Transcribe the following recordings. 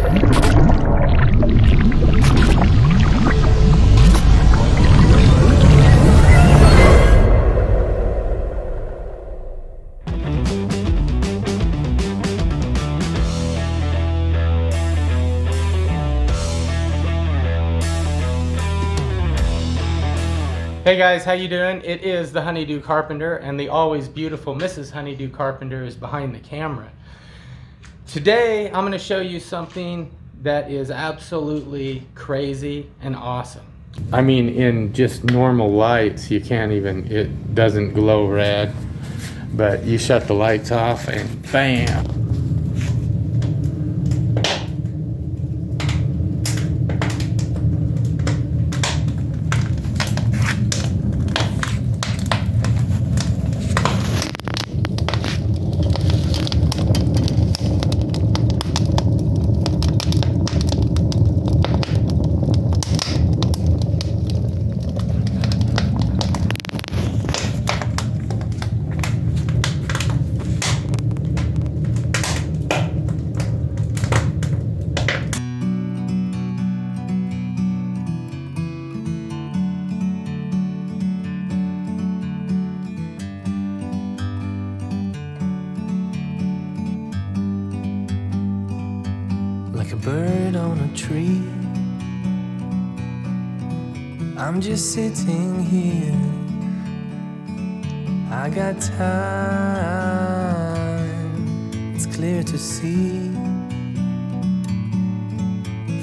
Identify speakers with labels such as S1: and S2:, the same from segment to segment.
S1: Hey guys, how you doing? It is the Honeydew Carpenter, and the always beautiful Mrs. Honeydew Carpenter is behind the camera. Today, I'm going to show you something that is absolutely crazy and awesome. I mean, in just normal lights, you can't even, it doesn't glow red, but you shut the lights off and bam!
S2: Like a bird on a tree, I'm just sitting here. I got time, it's clear to see.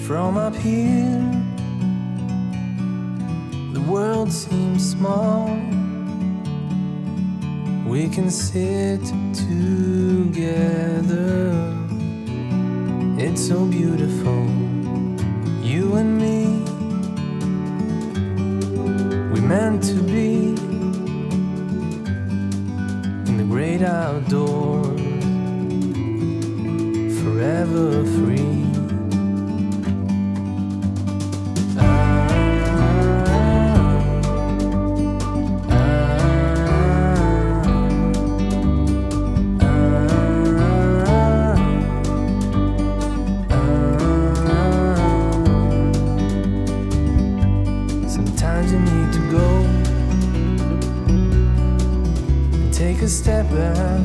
S2: From up here, the world seems small. We can sit together. It's so beautiful, you and me. We meant to be in the great outdoors, forever free. Sometimes you need to go and take a step back